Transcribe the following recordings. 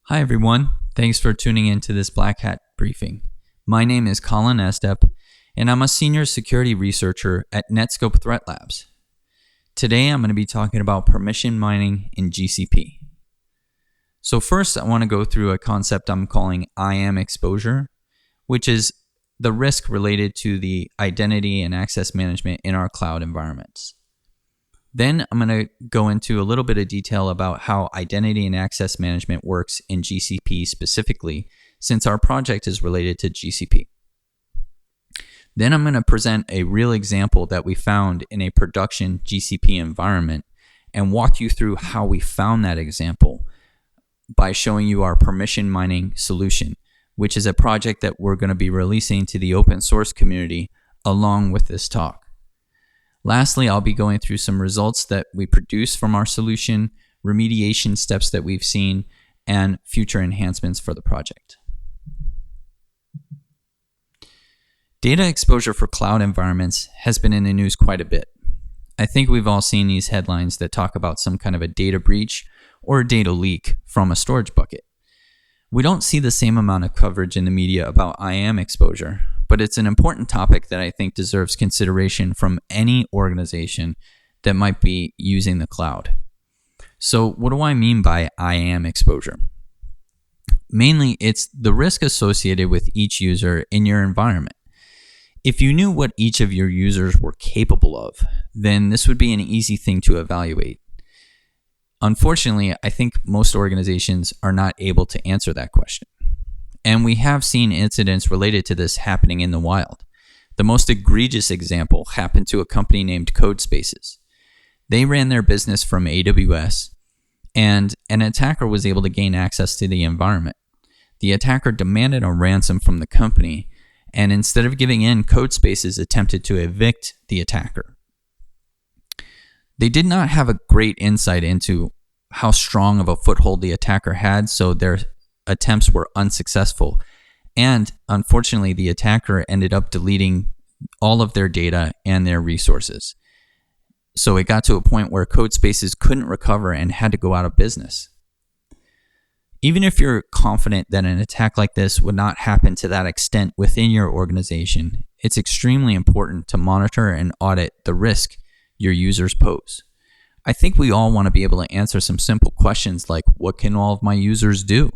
Hi everyone, thanks for tuning in to this Black Hat briefing. My name is Colin Estep, and I'm a senior security researcher at Netskope Threat Labs. Today I'm going to be talking about permission mining in GCP. So first I want to go through a concept I'm calling IAM exposure, which is the risk related to the identity and access management in our cloud environments. Then I'm going to go into a little bit of detail about how identity and access management works in GCP specifically, since our project is related to GCP. Then I'm going to present a real example that we found in a production GCP environment and walk you through how we found that example by showing you our permission mining solution, which is a project that we're going to be releasing to the open source community along with this talk. Lastly, I'll be going through some results that we produce from our solution, remediation steps that we've seen, and future enhancements for the project. Data exposure for cloud environments has been in the news quite a bit. I think we've all seen these headlines that talk about some kind of a data breach or a data leak from a storage bucket. We don't see the same amount of coverage in the media about IAM exposure, but it's an important topic that I think deserves consideration from any organization that might be using the cloud. So what do I mean by IAM exposure? Mainly, it's the risk associated with each user in your environment. If you knew what each of your users were capable of, then this would be an easy thing to evaluate. Unfortunately, I think most organizations are not able to answer that question. And we have seen incidents related to this happening in the wild. The most egregious example happened to a company named Codespaces. They ran their business from AWS, and an attacker was able to gain access to the environment. The attacker demanded a ransom from the company, and instead of giving in, Codespaces attempted to evict the attacker. They did not have a great insight into how strong of a foothold the attacker had, so their attempts were unsuccessful. And unfortunately, the attacker ended up deleting all of their data and their resources. So it got to a point where Codespaces couldn't recover and had to go out of business. Even if you're confident that an attack like this would not happen to that extent within your organization, it's extremely important to monitor and audit the risk your users pose. I think we all want to be able to answer some simple questions like, what can all of my users do?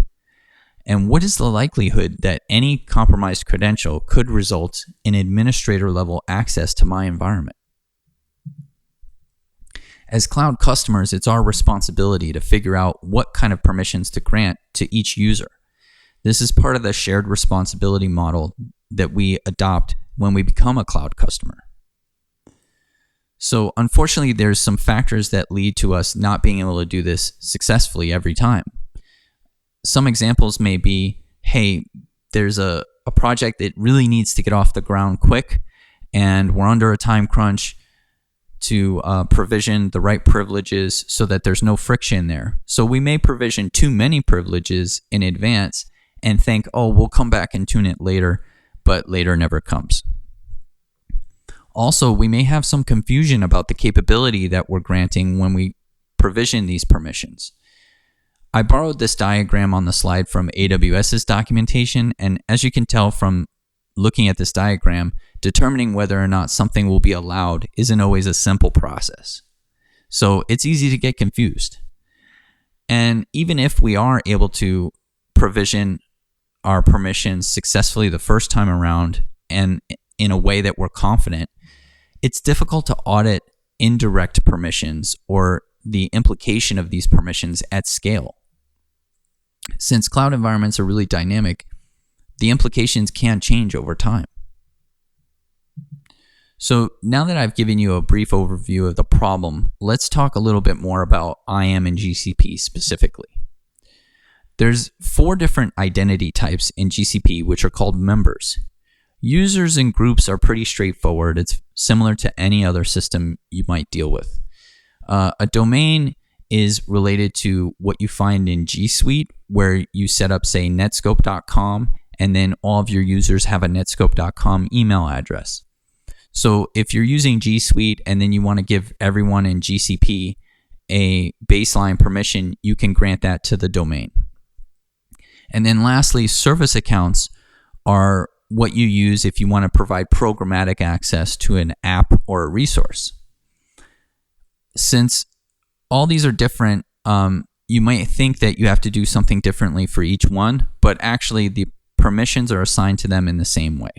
And what is the likelihood that any compromised credential could result in administrator-level access to my environment? As cloud customers, it's our responsibility to figure out what kind of permissions to grant to each user. This is part of the shared responsibility model that we adopt when we become a cloud customer. So unfortunately, there's some factors that lead to us not being able to do this successfully every time. Some examples may be, hey, there's a project that really needs to get off the ground quick, and we're under a time crunch to provision the right privileges so that there's no friction there. So we may provision too many privileges in advance and think, oh, we'll come back and tune it later, but later never comes. Also, we may have some confusion about the capability that we're granting when we provision these permissions. I borrowed this diagram on the slide from AWS's documentation, and as you can tell from looking at this diagram, determining whether or not something will be allowed isn't always a simple process. So it's easy to get confused. And even if we are able to provision our permissions successfully the first time around and in a way that we're confident, it's difficult to audit indirect permissions or the implication of these permissions at scale. Since cloud environments are really dynamic, the implications can change over time. So now that I've given you a brief overview of the problem, let's talk a little bit more about IAM and GCP specifically. There's 4 different identity types in GCP, which are called members. Users and groups are pretty straightforward. It's similar to any other system you might deal with. A domain is related to what you find in G Suite, where you set up, say, netscope.com, and then all of your users have a netscope.com email address. So if you're using G Suite and then you want to give everyone in GCP a baseline permission, you can grant that to the domain. And then lastly, service accounts are what you use if you want to provide programmatic access to an app or a resource. Since all these are different, you might think that you have to do something differently for each one, but actually the permissions are assigned to them in the same way.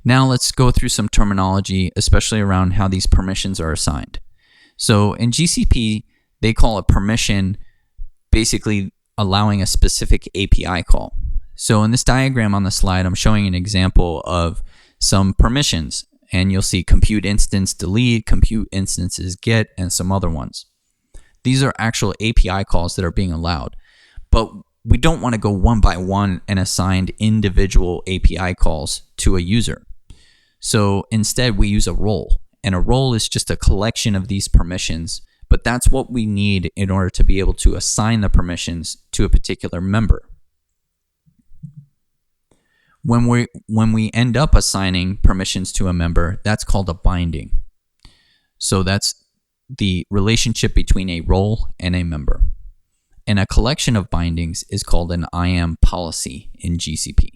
Now let's go through some terminology, especially around how these permissions are assigned. So in GCP, they call a permission basically allowing a specific API call. So in this diagram on the slide, I'm showing an example of some permissions, and you'll see compute instance delete, compute instances get, and some other ones. These are actual API calls that are being allowed, but we don't want to go one by one and assign individual API calls to a user. So instead, we use a role, and a role is just a collection of these permissions, but that's what we need in order to be able to assign the permissions to a particular member. When we end up assigning permissions to a member, that's called a binding. So that's the relationship between a role and a member. And a collection of bindings is called an IAM policy in GCP.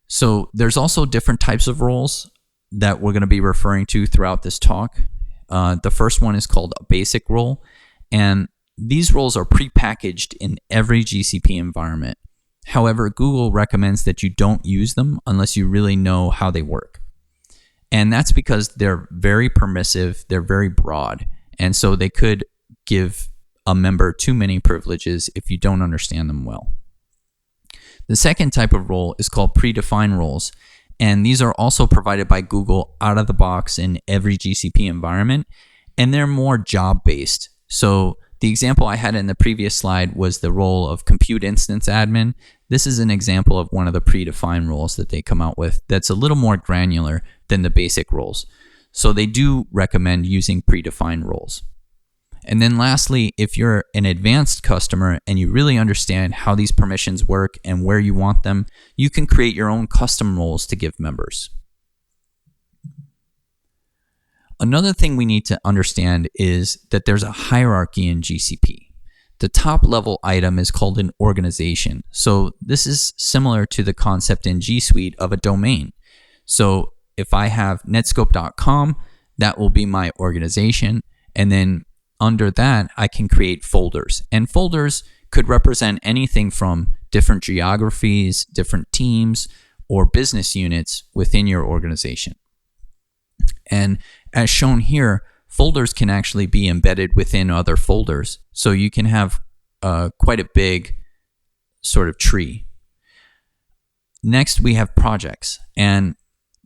So there's also different types of roles that we're going to be referring to throughout this talk. The first one is called a basic role, and these roles are prepackaged in every GCP environment. However, Google recommends that you don't use them unless you really know how they work. And that's because they're very permissive, they're very broad, and so they could give a member too many privileges if you don't understand them well. The second type of role is called predefined roles, and these are also provided by Google out of the box in every GCP environment, and they're more job-based. So the example I had in the previous slide was the role of compute instance admin. This is an example of one of the predefined roles that they come out with that's a little more granular than the basic roles. So they do recommend using predefined roles. And then lastly, if you're an advanced customer and you really understand how these permissions work and where you want them, you can create your own custom roles to give members. Another thing we need to understand is that there's a hierarchy in GCP. The top level item is called an organization. So this is similar to the concept in G Suite of a domain. So if I have netscope.com, that will be my organization. And then under that, I can create folders. And folders could represent anything from different geographies, different teams, or business units within your organization. And as shown here, folders can actually be embedded within other folders. So you can have quite a big sort of tree. Next, we have projects. And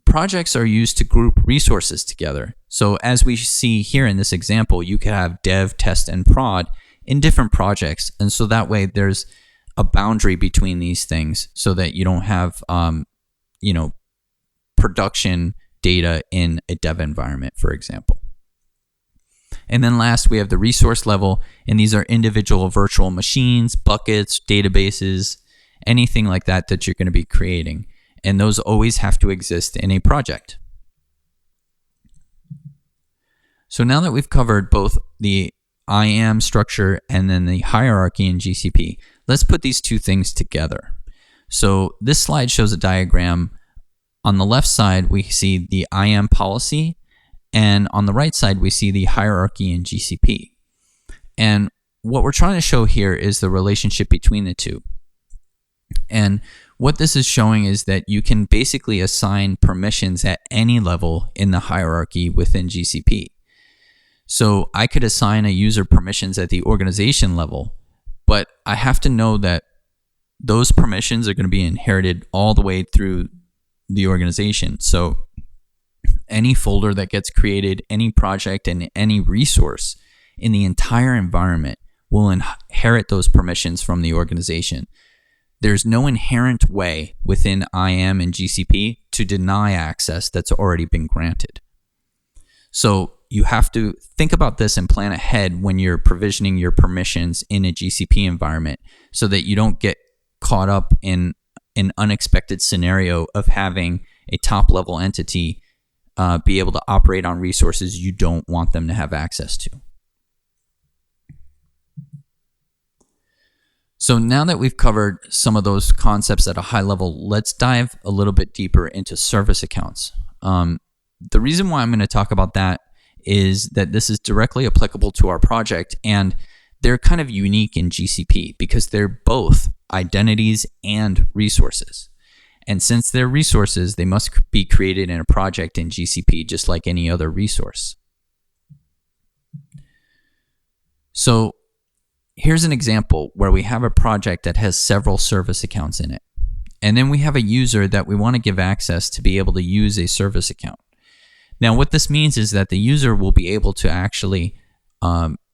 projects are used to group resources together. So as we see here in this example, you could have dev, test, and prod in different projects. And so that way there's a boundary between these things so that you don't have, production data in a dev environment, for example. And then last, we have the resource level, and these are individual virtual machines, buckets, databases, anything like that that you're going to be creating. And those always have to exist in a project. So now that we've covered both the IAM structure and then the hierarchy in GCP, let's put these two things together. So this slide shows a diagram. On the left side, we see the IAM policy, and on the right side, we see the hierarchy in GCP. And what we're trying to show here is the relationship between the two. And what this is showing is that you can basically assign permissions at any level in the hierarchy within GCP. So I could assign a user permissions at the organization level, but I have to know that those permissions are going to be inherited all the way through the organization. So any folder that gets created, any project, and any resource in the entire environment will inherit those permissions from the organization. There's no inherent way within IAM and GCP to deny access that's already been granted. So you have to think about this and plan ahead when you're provisioning your permissions in a GCP environment so that you don't get caught up in an unexpected scenario of having a top-level entity be able to operate on resources you don't want them to have access to. So now that we've covered some of those concepts at a high level, let's dive a little bit deeper into service accounts. The reason why I'm going to talk about that is that this is directly applicable to our project, and they're kind of unique in GCP because they're both identities and resources. And since they're resources, they must be created in a project in GCP just like any other resource. So here's an example where we have a project that has several service accounts in it. And then we have a user that we want to give access to be able to use a service account. Now, what this means is that the user will be able to actually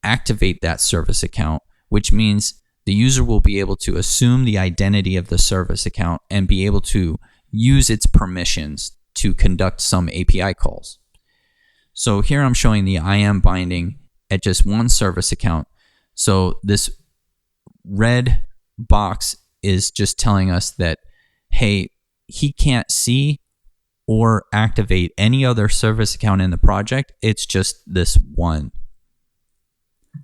activate that service account, which means the user will be able to assume the identity of the service account and be able to use its permissions to conduct some API calls. So here I'm showing the IAM binding at just one service account. So this red box is just telling us that, hey, he can't see or activate any other service account in the project. It's just this one.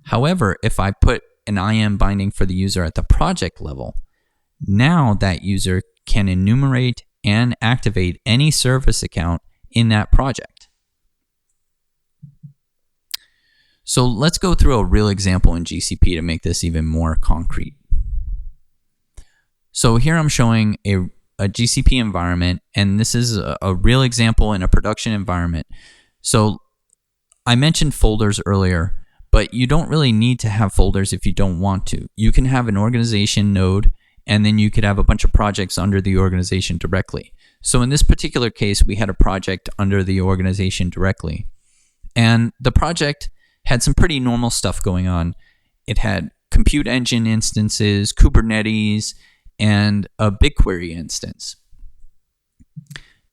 However, if I put an IAM binding for the user at the project level, now that user can enumerate and activate any service account in that project. So let's go through a real example in GCP to make this even more concrete. So here I'm showing a GCP environment, and this is a real example in a production environment. So I mentioned folders earlier, but you don't really need to have folders if you don't want to. You can have an organization node, and then you could have a bunch of projects under the organization directly. So in this particular case, we had a project under the organization directly. And the project had some pretty normal stuff going on. It had compute engine instances, Kubernetes, and a BigQuery instance.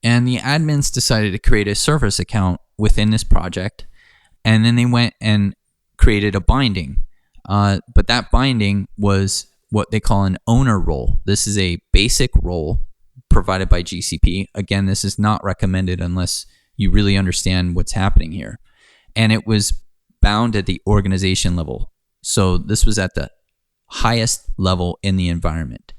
And the admins decided to create a service account within this project, and then they went and created a binding. But that binding was what they call an owner role. This is a basic role provided by GCP. Again, this is not recommended unless you really understand what's happening here. And it was bound at the organization level. So this was at the highest level in the environment.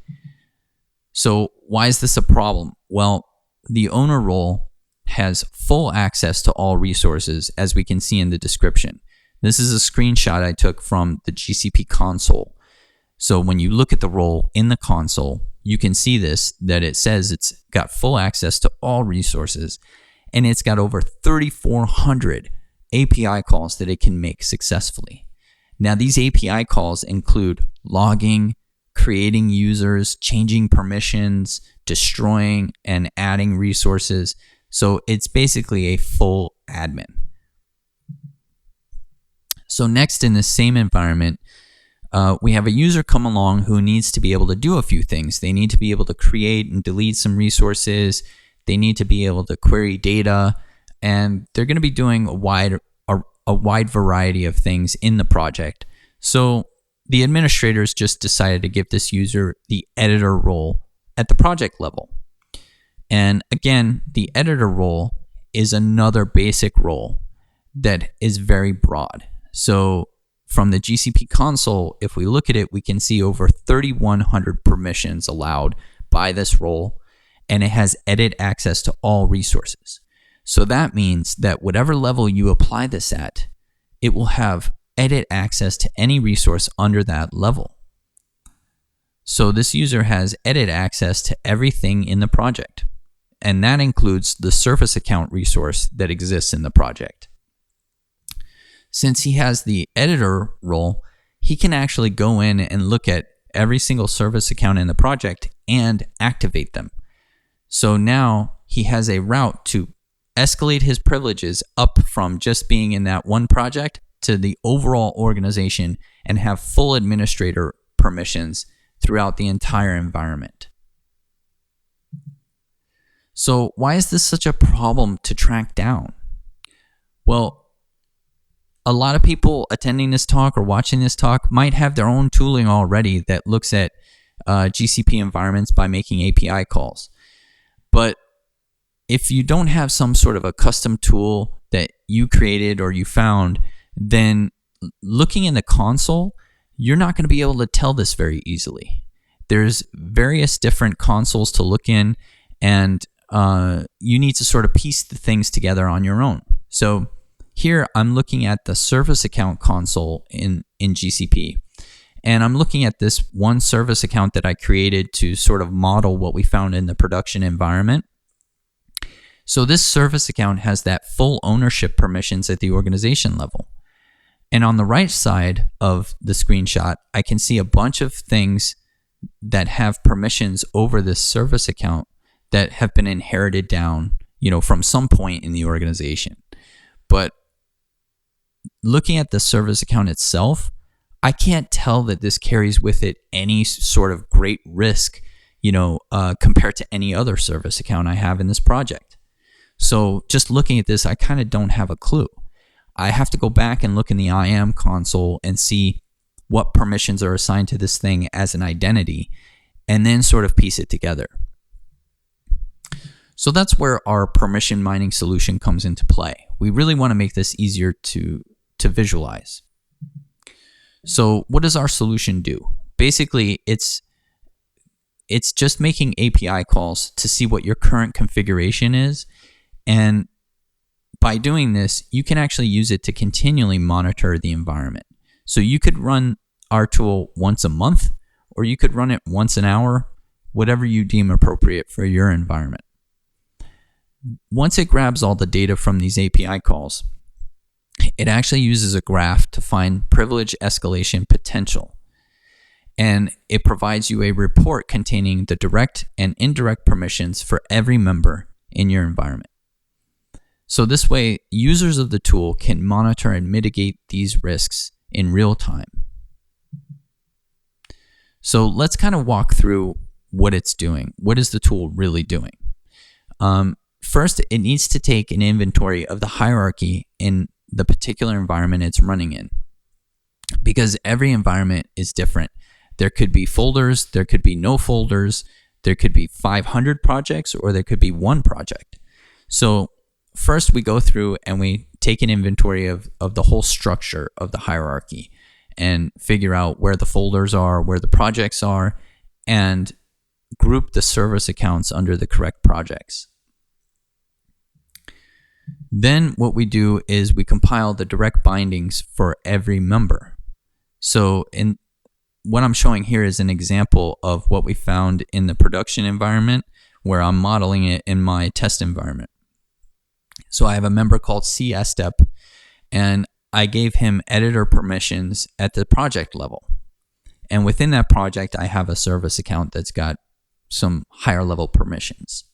So why is this a problem? Well, the owner role has full access to all resources, as we can see in the description. This is a screenshot I took from the GCP console. So when you look at the role in the console, you can see that it says it's got full access to all resources, and it's got over 3,400 API calls that it can make successfully. Now, these API calls include logging, creating users, changing permissions, destroying and adding resources. So it's basically a full admin. So next, in the same environment, we have a user come along who needs to be able to do a few things. They need to be able to create and delete some resources. They need to be able to query data, and they're going to be doing a wide variety of things in the project. So the administrators just decided to give this user the editor role at the project level. And again, the editor role is another basic role that is very broad. So from the GCP console, if we look at it, we can see over 3,100 permissions allowed by this role, and it has edit access to all resources. So that means that whatever level you apply this at, it will have edit access to any resource under that level. So this user has edit access to everything in the project, and that includes the service account resource that exists in the project. Since he has the editor role, he can actually go in and look at every single service account in the project and activate them. So now he has a route to escalate his privileges up from just being in that one project to the overall organization and have full administrator permissions throughout the entire environment. So why is this such a problem to track down? Well, a lot of people attending this talk or watching this talk might have their own tooling already that looks at GCP environments by making API calls. But if you don't have some sort of a custom tool that you created or you found, then looking in the console, you're not going to be able to tell this very easily. There's various different consoles to look in, and you need to sort of piece the things together on your own. So here I'm looking at the service account console in GCP, and I'm looking at this one service account that I created to sort of model what we found in the production environment. So this service account has that full ownership permissions at the organization level. And on the right side of the screenshot, I can see a bunch of things that have permissions over this service account that have been inherited down, from some point in the organization. But looking at the service account itself, I can't tell that this carries with it any sort of great risk, compared to any other service account I have in this project. So just looking at this, I kind of don't have a clue. I have to go back and look in the IAM console and see what permissions are assigned to this thing as an identity, and then sort of piece it together. So that's where our permission mining solution comes into play. We really want to make this easier to visualize. So what does our solution do? Basically, it's just making API calls to see what your current configuration is, and by doing this, you can actually use it to continually monitor the environment. So you could run our tool once a month, or you could run it once an hour, whatever you deem appropriate for your environment. Once it grabs all the data from these API calls, it actually uses a graph to find privilege escalation potential. And it provides you a report containing the direct and indirect permissions for every member in your environment. So this way, users of the tool can monitor and mitigate these risks in real time. So let's kind of walk through what it's doing. What is the tool really doing? First, it needs to take an inventory of the hierarchy in the particular environment it's running in, because every environment is different. There could be folders, there could be no folders, there could be 500 projects, or there could be one project. So first, we go through and we take an inventory of the whole structure of the hierarchy and figure out where the folders are, where the projects are, and group the service accounts under the correct projects. Then what we do is we compile the direct bindings for every member. So what I'm showing here is an example of what we found in the production environment, where I'm modeling it in my test environment. So I have a member called C Estep, and I gave him editor permissions at the project level. And within that project, I have a service account that's got some higher level permissions.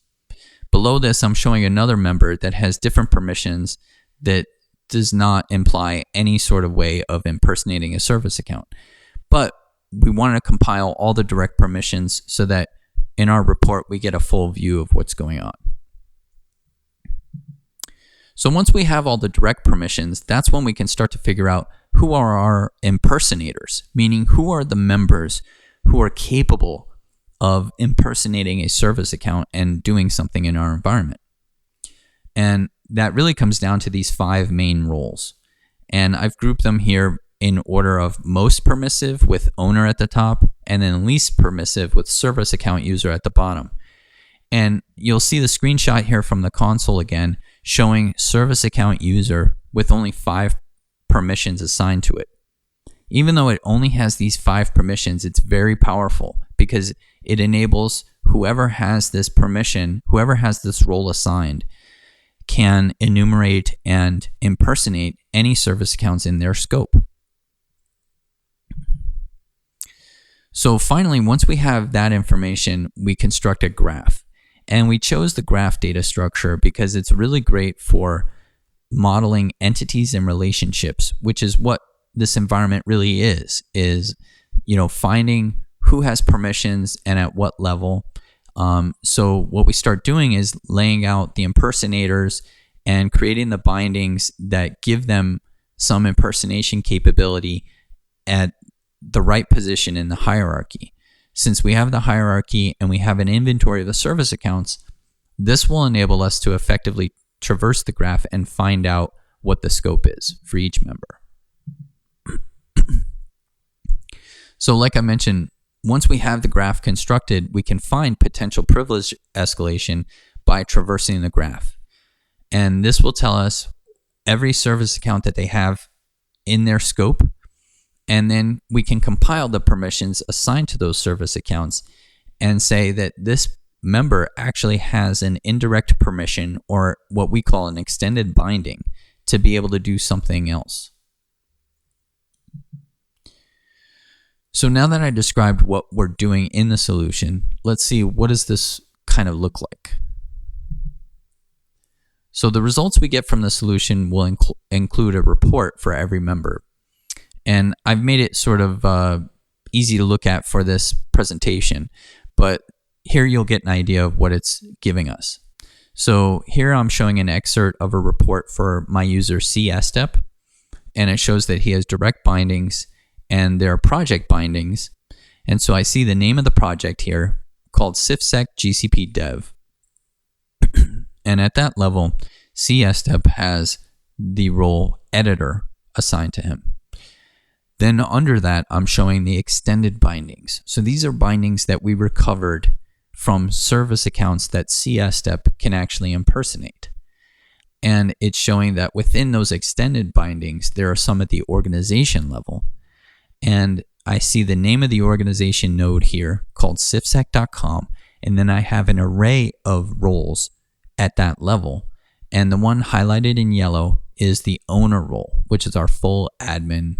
Below this, I'm showing another member that has different permissions that does not imply any sort of way of impersonating a service account. But we want to compile all the direct permissions so that in our report, we get a full view of what's going on. So once we have all the direct permissions, that's when we can start to figure out who are our impersonators, meaning who are the members who are capable of impersonating a service account and doing something in our environment. And that really comes down to these 5 main roles. And I've grouped them here in order of most permissive with owner at the top, and then least permissive with service account user at the bottom. And you'll see the screenshot here from the console again, showing service account user with only 5 permissions assigned to it. Even though it only has these 5 permissions, it's very powerful because it enables whoever has this permission, whoever has this role assigned, can enumerate and impersonate any service accounts in their scope. So finally, once we have that information, we construct a graph. And we chose the graph data structure because it's really great for modeling entities and relationships, which is what this environment really is finding who has permissions and at what level. So what we start doing is laying out the impersonators and creating the bindings that give them some impersonation capability at the right position in the hierarchy. Since we have the hierarchy and we have an inventory of the service accounts, this will enable us to effectively traverse the graph and find out what the scope is for each member. So like I mentioned, once we have the graph constructed, we can find potential privilege escalation by traversing the graph. And this will tell us every service account that they have in their scope. And then we can compile the permissions assigned to those service accounts and say that this member actually has an indirect permission, or what we call an extended binding, to be able to do something else. So now that I described what we're doing in the solution, let's see, what does this kind of look like? So the results we get from the solution will include a report for every member. And I've made it sort of easy to look at for this presentation, but here you'll get an idea of what it's giving us. So here I'm showing an excerpt of a report for my user C Estep, and it shows that he has direct bindings and there are project bindings. And so I see the name of the project here called CIFSec GCP Dev. And at that level, C Estep has the role editor assigned to him. Then under that, I'm showing the extended bindings. So these are bindings that we recovered from service accounts that C Estep can actually impersonate. And it's showing that within those extended bindings, there are some at the organization level. And I see the name of the organization node here called cifsec.com. And then I have an array of roles at that level. And the one highlighted in yellow is the owner role, which is our full admin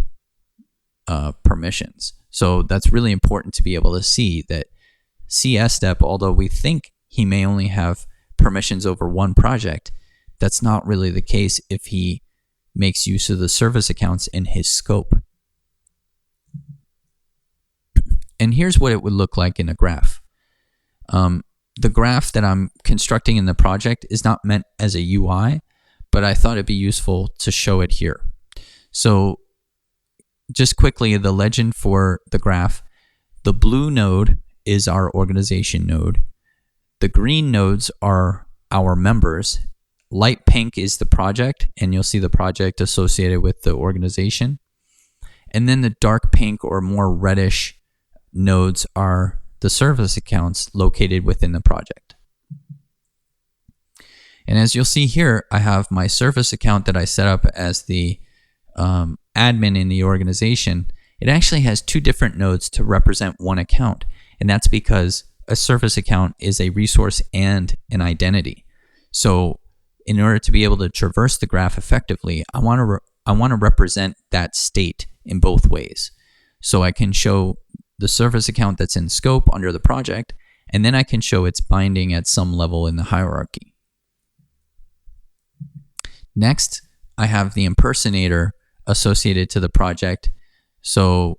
permissions. So that's really important to be able to see that C Estep, although we think he may only have permissions over one project, that's not really the case if he makes use of the service accounts in his scope. And here's what it would look like in a graph. The graph that I'm constructing in the project is not meant as a UI, but I thought it'd be useful to show it here. So just quickly, the legend for the graph: the blue node is our organization node. The green nodes are our members. Light pink is the project, and you'll see the project associated with the organization. And then the dark pink or more reddish nodes are the service accounts located within the project. And as you'll see here, I have my service account that I set up as the admin in the organization. It actually has two different nodes to represent one account, and that's because a service account is a resource and an identity. So in order to be able to traverse the graph effectively, I want to represent that state in both ways. So I can show the service account that's in scope under the project, and then I can show its binding at some level in the hierarchy. Next, I have the impersonator associated to the project. So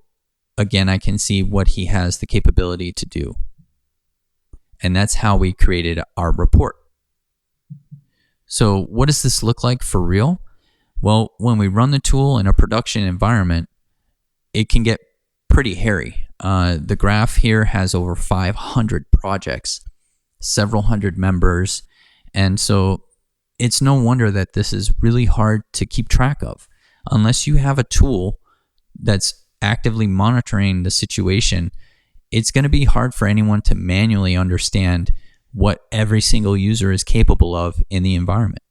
again, I can see what he has the capability to do. And that's how we created our report. So what does this look like for real? Well, when we run the tool in a production environment, it can get pretty hairy. The graph here has over 500 projects, several hundred members, and so it's no wonder that this is really hard to keep track of. Unless you have a tool that's actively monitoring the situation, it's going to be hard for anyone to manually understand what every single user is capable of in the environment.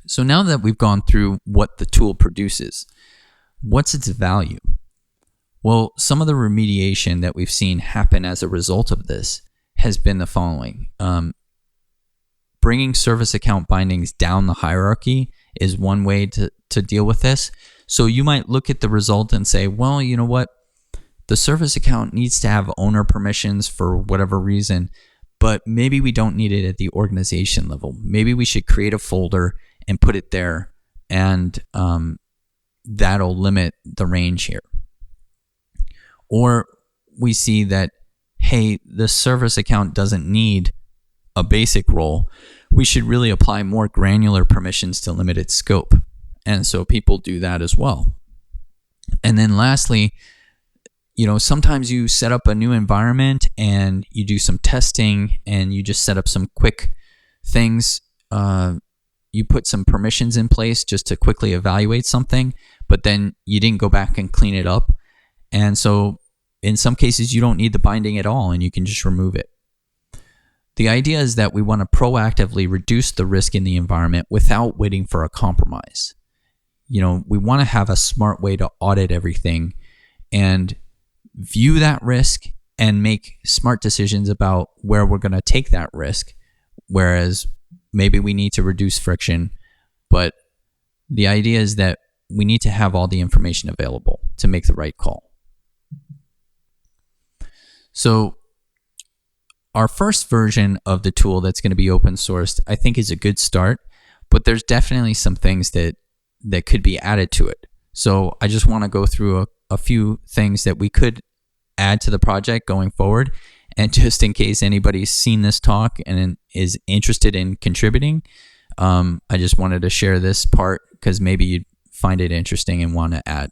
So now that we've gone through what the tool produces, what's its value? Well, some of the remediation that we've seen happen as a result of this has been the following. Bringing service account bindings down the hierarchy is one way to deal with this. So you might look at the result and say, well, you know what? The service account needs to have owner permissions for whatever reason, but maybe we don't need it at the organization level. Maybe we should create a folder and put it there, and that'll limit the range here. Or we see that, hey, the service account doesn't need a basic role. We should really apply more granular permissions to limit its scope. And so people do that as well. And then lastly, sometimes you set up a new environment and you do some testing and you just set up some quick things. You put some permissions in place just to quickly evaluate something, but then you didn't go back and clean it up. And so in some cases, you don't need the binding at all, and you can just remove it. The idea is that we want to proactively reduce the risk in the environment without waiting for a compromise. We want to have a smart way to audit everything and view that risk and make smart decisions about where we're going to take that risk, whereas maybe we need to reduce friction. But the idea is that we need to have all the information available to make the right call. So our first version of the tool that's going to be open sourced, I think, is a good start, but there's definitely some things that could be added to it. So I just want to go through a few things that we could add to the project going forward. And just in case anybody's seen this talk and is interested in contributing, I just wanted to share this part because maybe you'd find it interesting and want to add.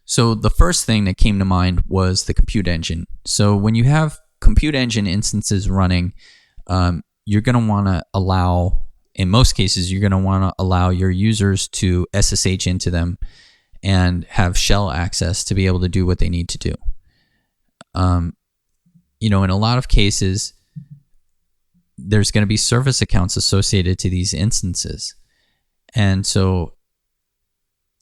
So the first thing that came to mind was the compute engine. So when you have compute engine instances running, you're going to want to allow, in most cases, you're going to want to allow your users to SSH into them and have shell access to be able to do what they need to do. In a lot of cases, there's going to be service accounts associated to these instances. And so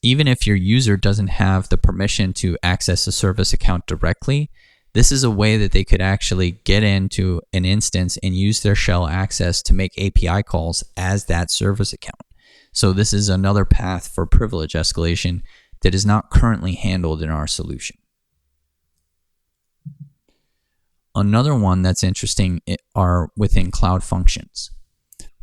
even if your user doesn't have the permission to access a service account directly, this is a way that they could actually get into an instance and use their shell access to make API calls as that service account. So this is another path for privilege escalation that is not currently handled in our solution. Another one that's interesting are within Cloud Functions.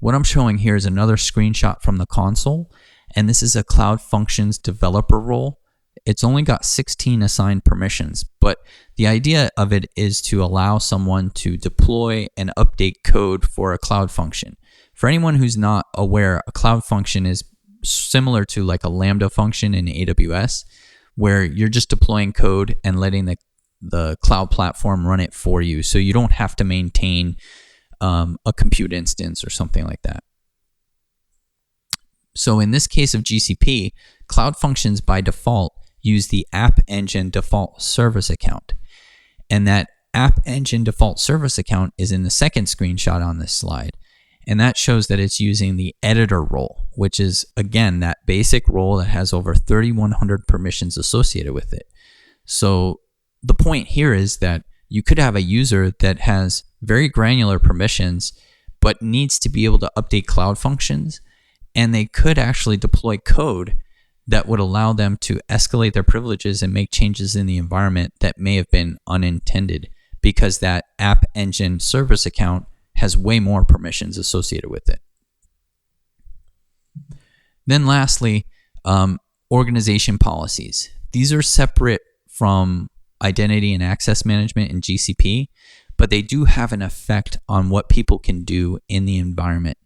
What I'm showing here is another screenshot from the console, and this is a Cloud Functions developer role. It's only got 16 assigned permissions, but the idea of it is to allow someone to deploy and update code for a Cloud Function. For anyone who's not aware, a Cloud Function is similar to like a Lambda function in AWS, where you're just deploying code and letting the cloud platform run it for you. So you don't have to maintain a compute instance or something like that. So in this case of GCP, Cloud Functions by default use the App Engine default service account. And that App Engine default service account is in the second screenshot on this slide. And that shows that it's using the editor role, which is, again, that basic role that has over 3,100 permissions associated with it. So the point here is that you could have a user that has very granular permissions, but needs to be able to update Cloud Functions, and they could actually deploy code that would allow them to escalate their privileges and make changes in the environment that may have been unintended because that App Engine service account has way more permissions associated with it. Then lastly, organization policies. These are separate from identity and access management in GCP, but they do have an effect on what people can do in the environment.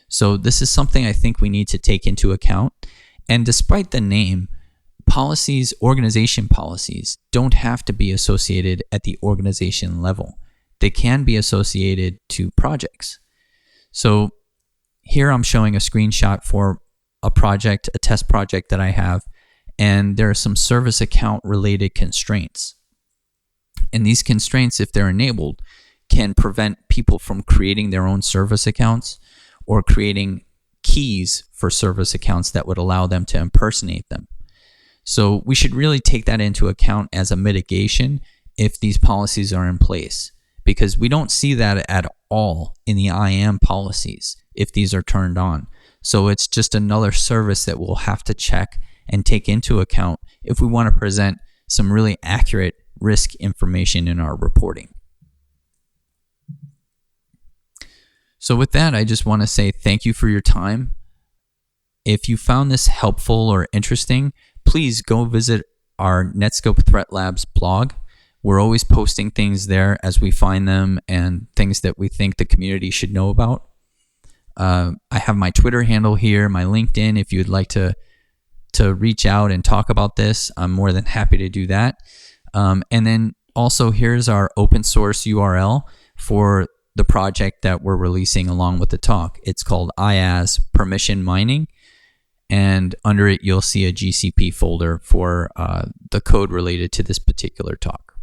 So this is something I think we need to take into account. And despite the name, policies, organization policies, don't have to be associated at the organization level. They can be associated to projects. So here I'm showing a screenshot for a project, a test project that I have, and there are some service account related constraints. And these constraints, if they're enabled, can prevent people from creating their own service accounts or creating keys for service accounts that would allow them to impersonate them. So we should really take that into account as a mitigation if these policies are in place, because we don't see that at all in the IAM policies if these are turned on. So it's just another service that we'll have to check and take into account if we want to present some really accurate risk information in our reporting. So with that, I just want to say thank you for your time. If you found this helpful or interesting, please go visit our Netscope Threat Labs blog. We're always posting things there as we find them and things that we think the community should know about. I have my Twitter handle here, my LinkedIn. If you'd like to reach out and talk about this, I'm more than happy to do that. And then also here's our open source URL for the project that we're releasing along with the talk. It's called IaaS Permission Mining. and under it you'll see a GCP folder for the code related to this particular talk.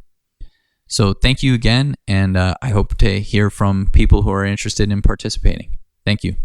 So thank you again, and I hope to hear from people who are interested in participating. Thank you.